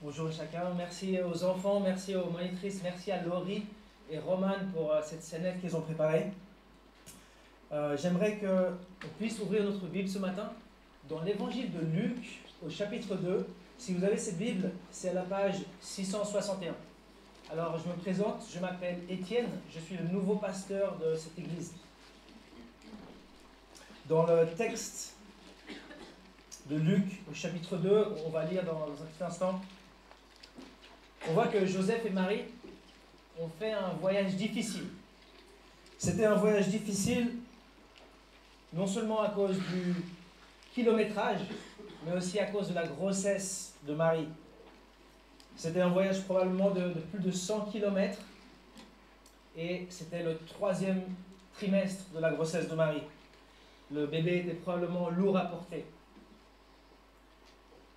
Bonjour chacun, merci aux enfants, merci aux monitrices, merci à Laurie et Roman pour cette scénette qu'ils ont préparée. J'aimerais qu'on puisse ouvrir notre Bible ce matin dans l'évangile de Luc au chapitre 2. Si vous avez cette Bible, c'est à la page 661. Alors je me présente, je m'appelle Étienne, je suis le nouveau pasteur de cette église. Dans le texte de Luc au chapitre 2, on va lire dans un petit instant. On voit que Joseph et Marie ont fait un voyage difficile. C'était un voyage difficile, non seulement à cause du kilométrage, mais aussi à cause de la grossesse de Marie. C'était un voyage probablement de plus de 100 km, et c'était le 3e trimestre de la grossesse de Marie. Le bébé était probablement lourd à porter.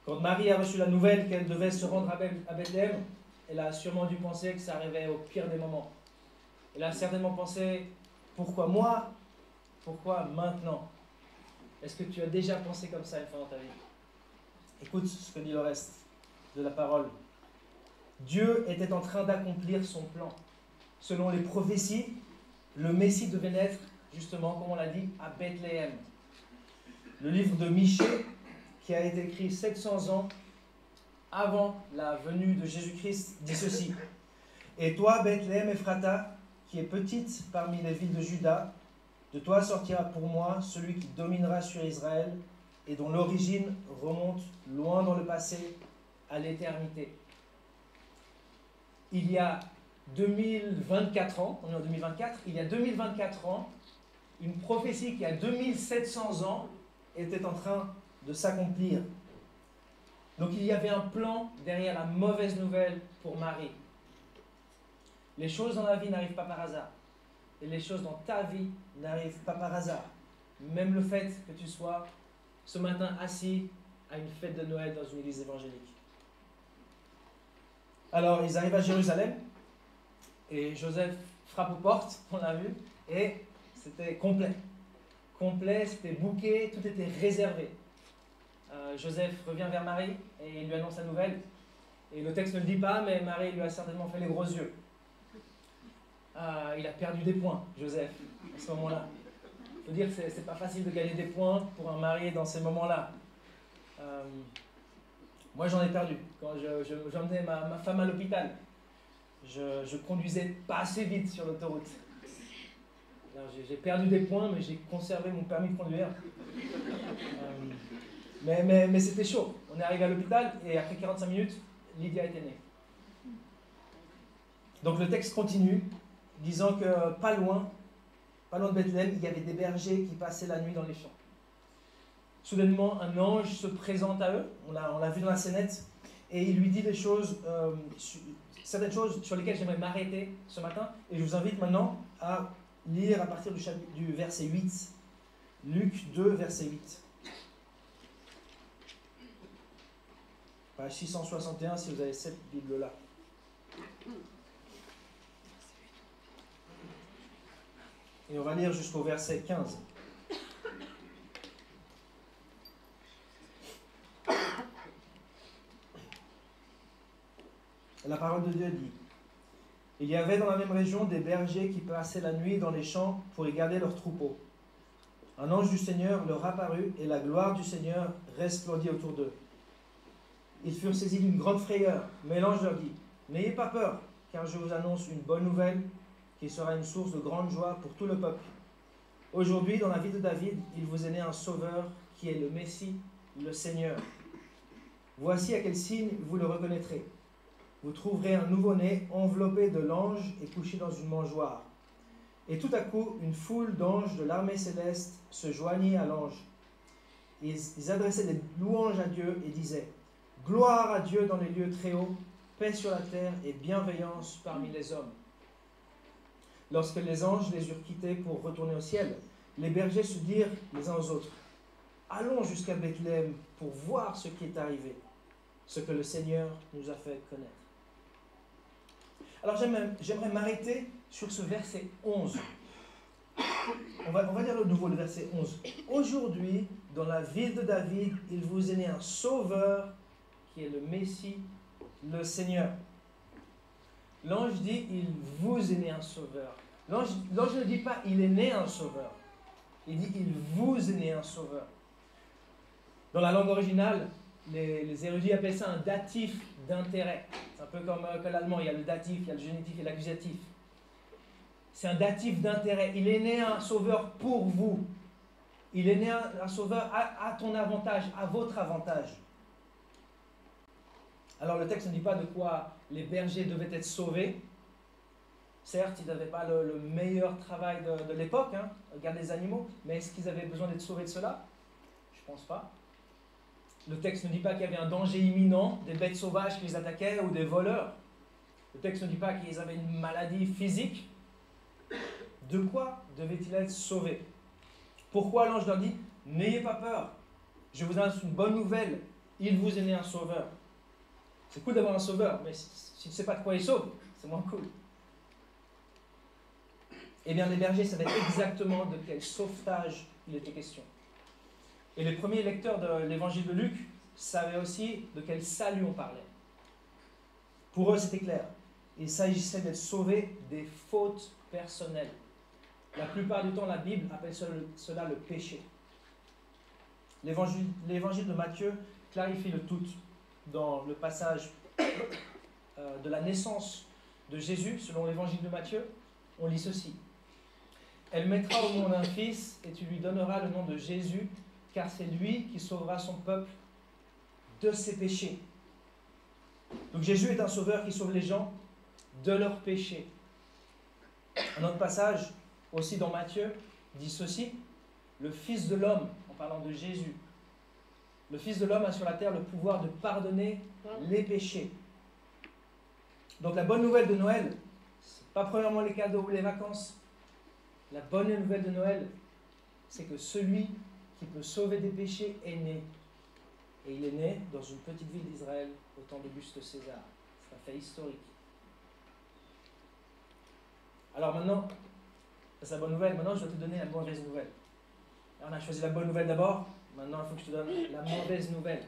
Quand Marie a reçu la nouvelle qu'elle devait se rendre à Bethléem, elle a sûrement dû penser que ça arrivait au pire des moments. Elle a certainement pensé, pourquoi moi? Pourquoi maintenant? Est-ce que tu as déjà pensé comme ça une fois dans ta vie? Écoute ce que dit le reste de la parole. Dieu était en train d'accomplir son plan. Selon les prophéties, le Messie devait naître, justement, comme on l'a dit, à Bethléem. Le livre de Michée, qui a été écrit 700 ans avant la venue de Jésus-Christ, dit ceci. « Et toi, Bethléem Ephrata, qui est petite parmi les villes de Juda, de toi sortira pour moi celui qui dominera sur Israël et dont l'origine remonte loin dans le passé, à l'éternité. » Il y a 2024 ans, on est en 2024, il y a 2024 ans, une prophétie qui a 2700 ans était en train de s'accomplir. Donc il y avait un plan derrière la mauvaise nouvelle pour Marie. Les choses dans la vie n'arrivent pas par hasard. Et les choses dans ta vie n'arrivent pas par hasard. Même le fait que tu sois ce matin assis à une fête de Noël dans une église évangélique. Alors ils arrivent à Jérusalem et Joseph frappe aux portes, on l'a vu, et c'était complet. Complet, c'était booké, tout était réservé. Joseph revient vers Marie et il lui annonce la nouvelle. Et le texte ne le dit pas, mais Marie lui a certainement fait les gros yeux. Il a perdu des points, Joseph, à ce moment-là. Il faut dire que c'est pas facile de gagner des points pour un marié dans ces moments-là. Moi, j'en ai perdu. Quand j'emmenais ma femme à l'hôpital, je conduisais pas assez vite sur l'autoroute. J'ai perdu des points, mais j'ai conservé mon permis de conduire. Mais c'était chaud. On est arrivé à l'hôpital et après 45 minutes, Lydia était née. Donc le texte continue, disant que pas loin de Bethléem, il y avait des bergers qui passaient la nuit dans les champs. Soudainement, un ange se présente à eux, on l'a vu dans la scénette, et il lui dit des choses, certaines choses sur lesquelles j'aimerais m'arrêter ce matin, et je vous invite maintenant à lire à partir du verset 8, Luc 2, verset 8. Page 661 si vous avez cette Bible-là. Et on va lire jusqu'au verset 15. La parole de Dieu dit: il y avait dans la même région des bergers qui passaient la nuit dans les champs pour y garder leurs troupeaux. Un ange du Seigneur leur apparut et la gloire du Seigneur resplendit autour d'eux. Ils furent saisis d'une grande frayeur, mais l'ange leur dit: n'ayez pas peur, car je vous annonce une bonne nouvelle qui sera une source de grande joie pour tout le peuple. Aujourd'hui, dans la ville de David, il vous est né un sauveur qui est le Messie, le Seigneur. Voici à quel signe vous le reconnaîtrez. Vous trouverez un nouveau-né enveloppé de l'ange et couché dans une mangeoire. Et tout à coup, une foule d'anges de l'armée céleste se joignit à l'ange. Ils adressaient des louanges à Dieu et disaient: gloire à Dieu dans les lieux très hauts, paix sur la terre et bienveillance parmi les hommes. Lorsque les anges les eurent quittés pour retourner au ciel, les bergers se dirent les uns aux autres: allons jusqu'à Bethléem pour voir ce qui est arrivé, ce que le Seigneur nous a fait connaître. Alors j'aimerais m'arrêter sur ce verset 11. On va dire le nouveau, le verset 11. Aujourd'hui, dans la ville de David, il vous est né un sauveur qui est le Messie, le Seigneur. L'ange dit, il vous est né un sauveur. L'ange ne dit pas, il est né un sauveur. Il dit, il vous est né un sauveur. Dans la langue originale, les érudits appellent ça un datif d'intérêt. C'est un peu comme l'allemand, il y a le datif, il y a le génitif et l'accusatif. C'est un datif d'intérêt. Il est né un sauveur pour vous. Il est né un sauveur à ton avantage, à votre avantage. Alors le texte ne dit pas de quoi les bergers devaient être sauvés. Certes, ils n'avaient pas le meilleur travail de l'époque, garder les animaux, mais est-ce qu'ils avaient besoin d'être sauvés de cela? Je ne pense pas. Le texte ne dit pas qu'il y avait un danger imminent, des bêtes sauvages qui les attaquaient ou des voleurs. Le texte ne dit pas qu'ils avaient une maladie physique. De quoi devaient-ils être sauvés? Pourquoi l'ange leur dit, n'ayez pas peur, je vous annonce une bonne nouvelle, il vous est né un sauveur. C'est cool d'avoir un sauveur, mais si tu ne sais pas de quoi il sauve, c'est moins cool. Eh bien, les bergers savaient exactement de quel sauvetage il était question. Et les premiers lecteurs de l'évangile de Luc savaient aussi de quel salut on parlait. Pour eux, c'était clair. Il s'agissait d'être sauvés des fautes personnelles. La plupart du temps, la Bible appelle cela le péché. L'évangile de Matthieu clarifie le tout. Dans le passage de la naissance de Jésus, selon l'évangile de Matthieu, on lit ceci. Elle mettra au monde un fils et tu lui donneras le nom de Jésus, car c'est lui qui sauvera son peuple de ses péchés. Donc Jésus est un sauveur qui sauve les gens de leurs péchés. Un autre passage, aussi dans Matthieu, dit ceci. Le Fils de l'homme, en parlant de Jésus, le Fils de l'homme a sur la terre le pouvoir de pardonner les péchés. Donc la bonne nouvelle de Noël, ce n'est pas premièrement les cadeaux ou les vacances. La bonne nouvelle de Noël, c'est que celui qui peut sauver des péchés est né. Et il est né dans une petite ville d'Israël au temps d'Auguste César. C'est un fait historique. Alors maintenant, c'est la bonne nouvelle. Maintenant, je dois te donner la mauvaise nouvelle. Alors, on a choisi la bonne nouvelle d'abord. Maintenant, il faut que je te donne la mauvaise nouvelle.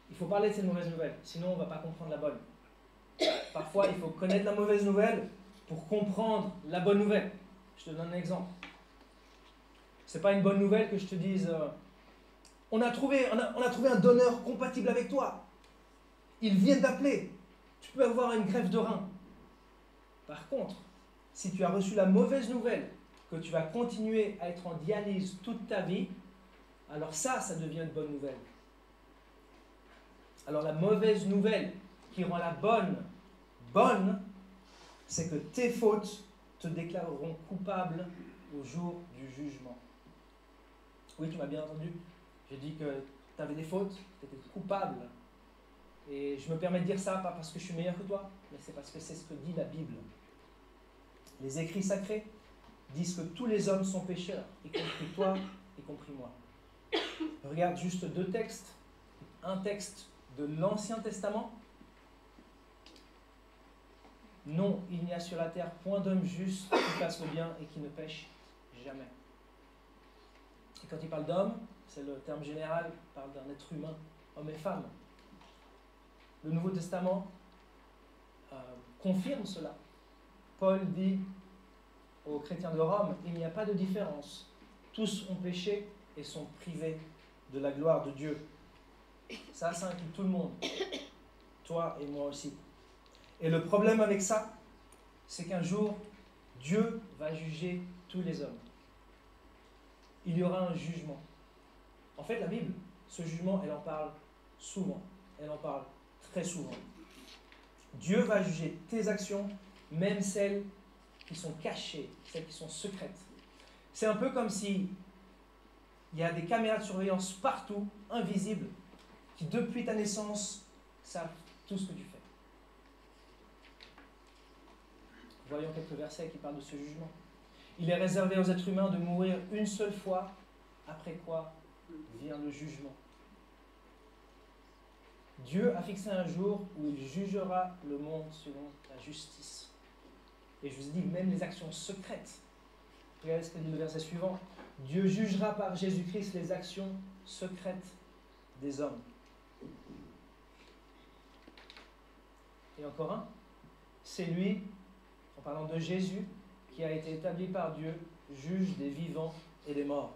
Il faut parler de cette mauvaise nouvelle, sinon on ne va pas comprendre la bonne. Parfois, il faut connaître la mauvaise nouvelle pour comprendre la bonne nouvelle. Je te donne un exemple. Ce n'est pas une bonne nouvelle que je te dise on a trouvé un donneur compatible avec toi. Il vient d'appeler. Tu peux avoir une greffe de rein. Par contre, si tu as reçu la mauvaise nouvelle que tu vas continuer à être en dialyse toute ta vie, alors ça devient une bonne nouvelle. Alors la mauvaise nouvelle qui rend la bonne, c'est que tes fautes te déclareront coupable au jour du jugement. Oui, tu m'as bien entendu. J'ai dit que tu avais des fautes, tu étais coupable. Et je me permets de dire ça, pas parce que je suis meilleur que toi, mais c'est parce que c'est ce que dit la Bible. Les écrits sacrés disent que tous les hommes sont pécheurs, y compris toi, y compris moi. Regarde juste deux textes. Un texte de l'Ancien Testament. Non, il n'y a sur la terre point d'homme juste qui fasse le bien et qui ne pêche jamais. Et quand il parle d'homme, c'est le terme général, il parle d'un être humain, homme et femme. Le Nouveau Testament confirme cela. Paul dit aux chrétiens de Rome, il n'y a pas de différence. Tous ont péché et sont privés de la gloire de Dieu. Ça inclut tout le monde. Toi et moi aussi. Et le problème avec ça, c'est qu'un jour, Dieu va juger tous les hommes. Il y aura un jugement. En fait, la Bible, ce jugement, elle en parle souvent. Elle en parle très souvent. Dieu va juger tes actions, même celles qui sont cachées, celles qui sont secrètes. C'est un peu comme si il y a des caméras de surveillance partout, invisibles, qui depuis ta naissance savent tout ce que tu fais. Voyons quelques versets qui parlent de ce jugement. Il est réservé aux êtres humains de mourir une seule fois, après quoi vient le jugement. Dieu a fixé un jour où il jugera le monde selon la justice. Et je vous ai dit, même les actions secrètes. Regardez ce que dit le verset suivant. Dieu jugera par Jésus-Christ les actions secrètes des hommes. Et encore un, c'est lui, en parlant de Jésus, qui a été établi par Dieu, juge des vivants et des morts.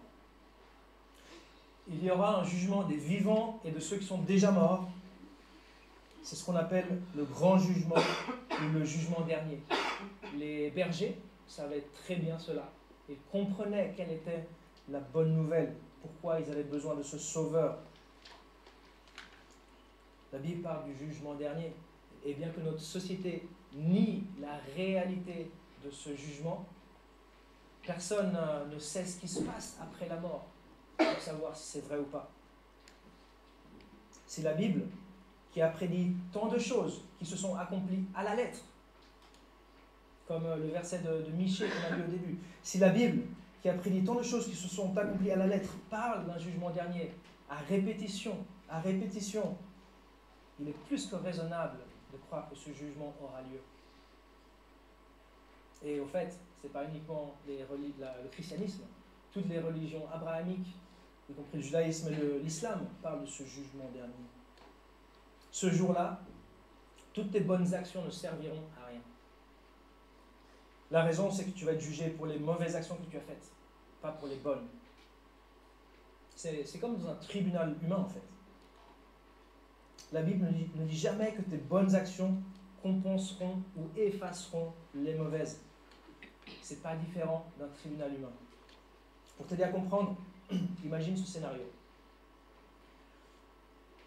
Il y aura un jugement des vivants et de ceux qui sont déjà morts. C'est ce qu'on appelle le grand jugement ou le jugement dernier. Les bergers savaient très bien cela et comprenaient quelle était la bonne nouvelle, pourquoi ils avaient besoin de ce sauveur. La Bible parle du jugement dernier. Et bien que notre société nie la réalité de ce jugement, personne ne sait ce qui se passe après la mort pour savoir si c'est vrai ou pas. C'est la Bible qui a prédit tant de choses qui se sont accomplies à la lettre, comme le verset de Michée qu'on a lu au début. Si la Bible, qui a prédit tant de choses qui se sont accomplies à la lettre, parle d'un jugement dernier à répétition, il est plus que raisonnable de croire que ce jugement aura lieu. Et au fait, ce n'est pas uniquement le christianisme, toutes les religions abrahamiques, y compris le judaïsme et l'islam, parlent de ce jugement dernier. Ce jour-là, toutes tes bonnes actions ne serviront à rien. La raison, c'est que tu vas être jugé pour les mauvaises actions que tu as faites, pas pour les bonnes. C'est comme dans un tribunal humain, en fait. La Bible ne dit jamais que tes bonnes actions compenseront ou effaceront les mauvaises. Ce n'est pas différent d'un tribunal humain. Pour t'aider à comprendre, imagine ce scénario.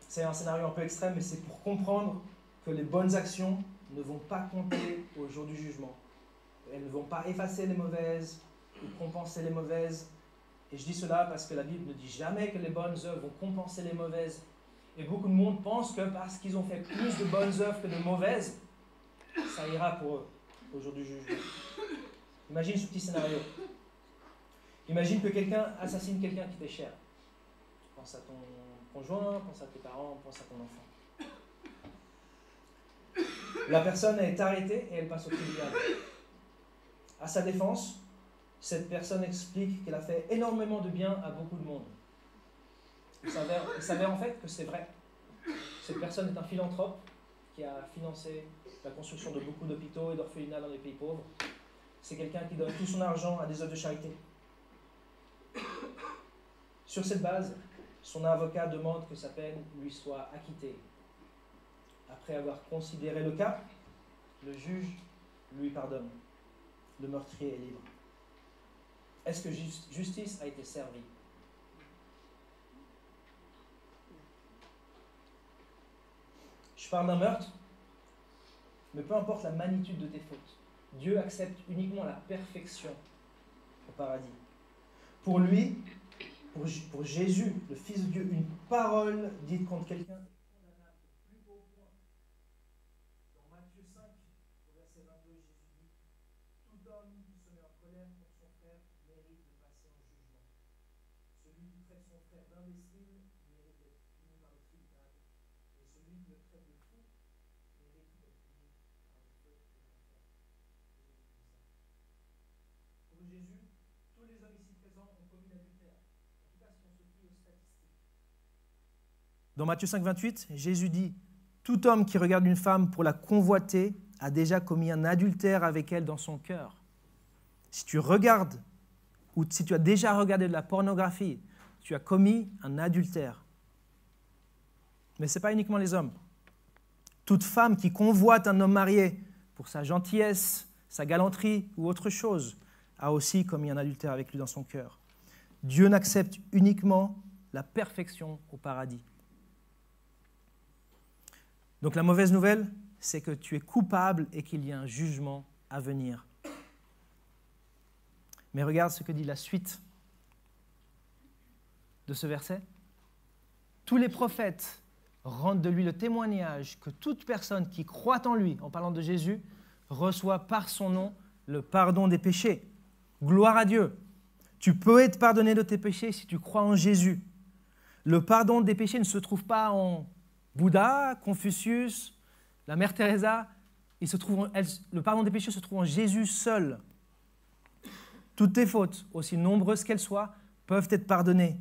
C'est un scénario un peu extrême, mais c'est pour comprendre que les bonnes actions ne vont pas compter au jour du jugement. Elles ne vont pas effacer les mauvaises ou compenser les mauvaises. Et je dis cela parce que la Bible ne dit jamais que les bonnes œuvres vont compenser les mauvaises. Et beaucoup de monde pense que parce qu'ils ont fait plus de bonnes œuvres que de mauvaises, ça ira pour eux au jour du jugement. Imagine ce petit scénario. Imagine que quelqu'un assassine quelqu'un qui t'est cher. Pense à ton conjoint, pense à tes parents, pense à ton enfant. La personne est arrêtée et elle passe au tribunal. À sa défense, cette personne explique qu'elle a fait énormément de bien à beaucoup de monde. Il s'avère en fait que c'est vrai. Cette personne est un philanthrope qui a financé la construction de beaucoup d'hôpitaux et d'orphelinats dans les pays pauvres. C'est quelqu'un qui donne tout son argent à des œuvres de charité. Sur cette base, son avocat demande que sa peine lui soit acquittée. Après avoir considéré le cas, le juge lui pardonne. Le meurtrier est libre. Est-ce que justice a été servie? Je parle d'un meurtre, mais peu importe la magnitude de tes fautes, Dieu accepte uniquement la perfection au paradis. Pour lui, pour Jésus, le Fils de Dieu, une parole dite contre quelqu'un est condamnable au plus haut point. Dans Matthieu 5, au verset 22, Jésus dit « Tout homme qui se met en colère contre son frère mérite de passer en jugement. Celui qui traite son frère d'imbécile mérite d'être puni par le tribunal, et celui qui le traite de fou mérite d'être puni par le feu de l'enfer. » Pour Jésus, tous les hommes ici présents ont commis l'adultère. En tout cas, si on se fie aux statistiques. Dans Matthieu 5, 28, Jésus dit « Tout homme qui regarde une femme pour la convoiter a déjà commis un adultère avec elle dans son cœur. » Si tu regardes, ou si tu as déjà regardé de la pornographie, tu as commis un adultère. Mais ce n'est pas uniquement les hommes. Toute femme qui convoite un homme marié pour sa gentillesse, sa galanterie ou autre chose, a aussi commis un adultère avec lui dans son cœur. Dieu n'accepte uniquement la perfection au paradis. Donc la mauvaise nouvelle, c'est que tu es coupable et qu'il y a un jugement à venir. Mais regarde ce que dit la suite de ce verset. Tous les prophètes rendent de lui le témoignage que toute personne qui croit en lui, en parlant de Jésus, reçoit par son nom le pardon des péchés. Gloire à Dieu. Tu peux être pardonné de tes péchés si tu crois en Jésus. Le pardon des péchés ne se trouve pas en Bouddha, Confucius, la mère Teresa. Le pardon des péchés se trouve en Jésus seul. Toutes tes fautes, aussi nombreuses qu'elles soient, peuvent être pardonnées.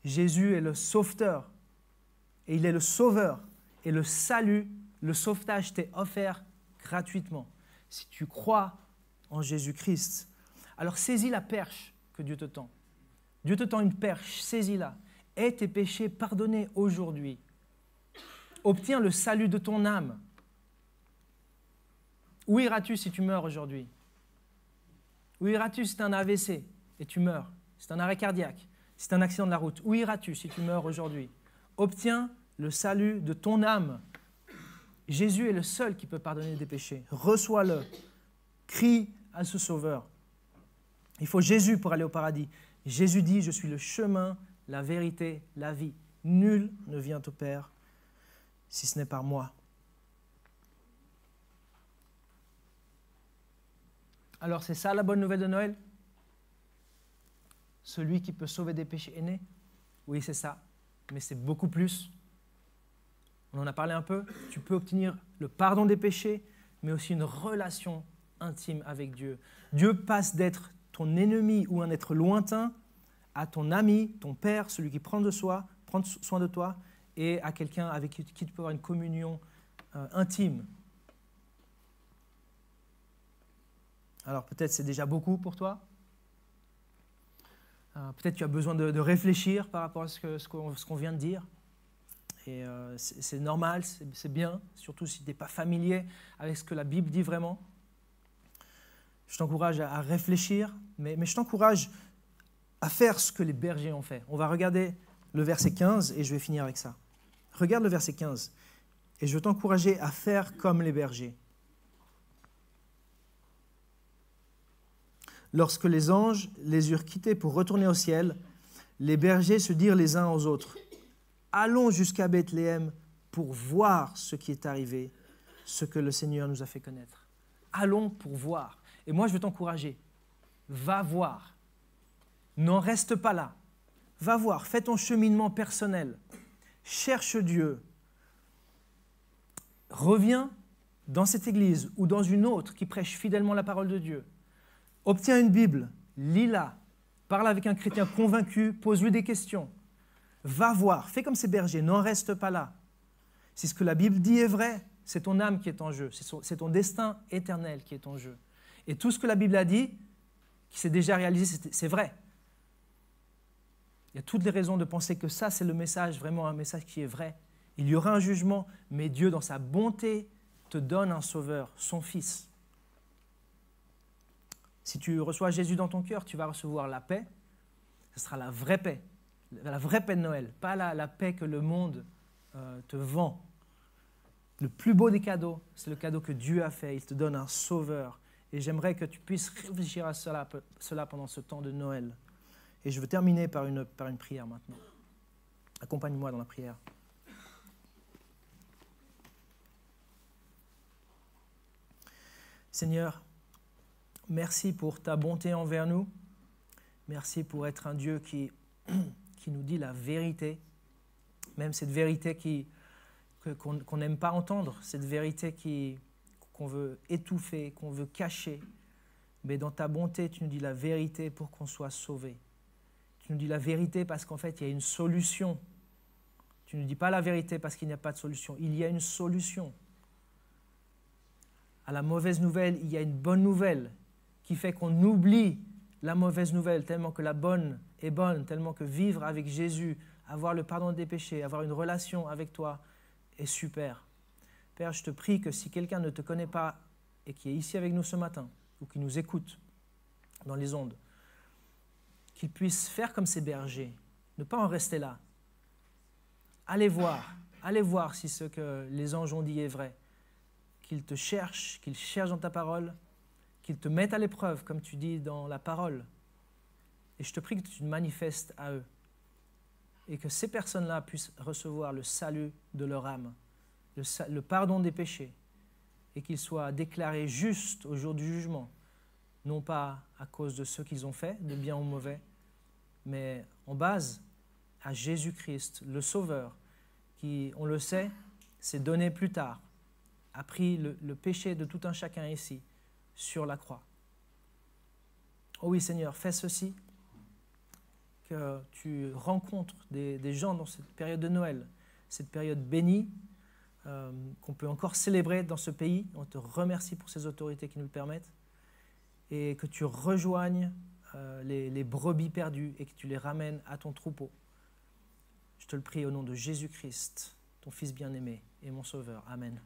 Jésus est le sauveteur, et il est le sauveur, et le salut, Le sauvetage t'est offert gratuitement. Si tu crois en Jésus-Christ, alors saisis la perche que Dieu te tend. Dieu te tend une perche, saisis-la. Aie tes péchés pardonnés aujourd'hui. Obtiens le salut de ton âme. Où iras-tu si tu meurs aujourd'hui? Où iras-tu si tu as un AVC et tu meurs? Si tu as un arrêt cardiaque, si tu as un accident de la route, où iras-tu si tu meurs aujourd'hui? Obtiens le salut de ton âme. Jésus est le seul qui peut pardonner des péchés. Reçois-le. Crie à ce Sauveur. Il faut Jésus pour aller au paradis. Jésus dit, je suis le chemin, la vérité, la vie. Nul ne vient au Père si ce n'est par moi. Alors c'est ça la bonne nouvelle de Noël? Celui qui peut sauver des péchés est né? Oui, c'est ça, mais c'est beaucoup plus. On en a parlé un peu. Tu peux obtenir le pardon des péchés, mais aussi une relation intime avec Dieu. Dieu passe d'être ton ennemi ou un être lointain à ton ami, ton père, celui qui prend soin de toi, et à quelqu'un avec qui tu peux avoir une communion intime. Alors peut-être c'est déjà beaucoup pour toi. Peut-être tu as besoin de réfléchir par rapport à ce qu'on vient de dire. Et c'est normal, c'est bien, surtout si tu n'es pas familier avec ce que la Bible dit vraiment. Je t'encourage à réfléchir, mais je t'encourage à faire ce que les bergers ont fait. On va regarder le verset 15 et je vais finir avec ça. Regarde le verset 15 et je veux t'encourager à faire comme les bergers. Lorsque les anges les eurent quittés pour retourner au ciel, les bergers se dirent les uns aux autres, « Allons jusqu'à Bethléem pour voir ce qui est arrivé, ce que le Seigneur nous a fait connaître. » Allons pour voir. Et moi, je veux t'encourager. Va voir. N'en reste pas là. Va voir. Fais ton cheminement personnel. Cherche Dieu. Reviens dans cette église ou dans une autre qui prêche fidèlement la parole de Dieu. Obtiens une Bible, lis-la, parle avec un chrétien convaincu, pose-lui des questions. Va voir, fais comme ces bergers, n'en reste pas là. Si ce que la Bible dit est vrai, c'est ton âme qui est en jeu, c'est ton destin éternel qui est en jeu. Et tout ce que la Bible a dit, qui s'est déjà réalisé, c'est vrai. Il y a toutes les raisons de penser que ça, c'est le message, vraiment un message qui est vrai. Il y aura un jugement, mais Dieu, dans sa bonté, te donne un sauveur, son Fils. Si tu reçois Jésus dans ton cœur, tu vas recevoir la paix. Ce sera la vraie paix de Noël, pas la paix que le monde te vend. Le plus beau des cadeaux, c'est le cadeau que Dieu a fait. Il te donne un sauveur. Et j'aimerais que tu puisses réfléchir à cela pendant ce temps de Noël. Et je veux terminer par une prière maintenant. Accompagne-moi dans la prière. Seigneur, merci pour ta bonté envers nous. Merci pour être un Dieu qui nous dit la vérité, même cette vérité qu'on n'aime pas entendre, cette vérité qu'on veut étouffer, qu'on veut cacher. Mais dans ta bonté, tu nous dis la vérité pour qu'on soit sauvé. Tu nous dis la vérité parce qu'en fait, il y a une solution. Tu ne nous dis pas la vérité parce qu'il n'y a pas de solution. Il y a une solution. À la mauvaise nouvelle, il y a une bonne nouvelle qui fait qu'on oublie la mauvaise nouvelle tellement que la bonne est bonne, tellement que vivre avec Jésus, avoir le pardon des péchés, avoir une relation avec toi est super. Père, je te prie que si quelqu'un ne te connaît pas et qui est ici avec nous ce matin ou qui nous écoute dans les ondes, qu'il puisse faire comme ces bergers, ne pas en rester là. Allez voir si ce que les anges ont dit est vrai. Qu'ils te cherchent, qu'ils cherchent dans ta parole, qu'ils te mettent à l'épreuve, comme tu dis dans la parole. Et je te prie que tu te manifestes à eux et que ces personnes-là puissent recevoir le salut de leur âme, le pardon des péchés, et qu'ils soient déclarés justes au jour du jugement, non pas à cause de ce qu'ils ont fait, de bien ou mauvais, mais en base à Jésus-Christ, le Sauveur, qui, on le sait, s'est donné plus tard, a pris le péché de tout un chacun ici, sur la croix. Oh oui, Seigneur, fais ceci, que tu rencontres des gens dans cette période de Noël, cette période bénie, qu'on peut encore célébrer dans ce pays. On te remercie pour ces autorités qui nous le permettent. Et que tu rejoignes les brebis perdues et que tu les ramènes à ton troupeau. Je te le prie au nom de Jésus-Christ, ton Fils bien-aimé et mon Sauveur. Amen.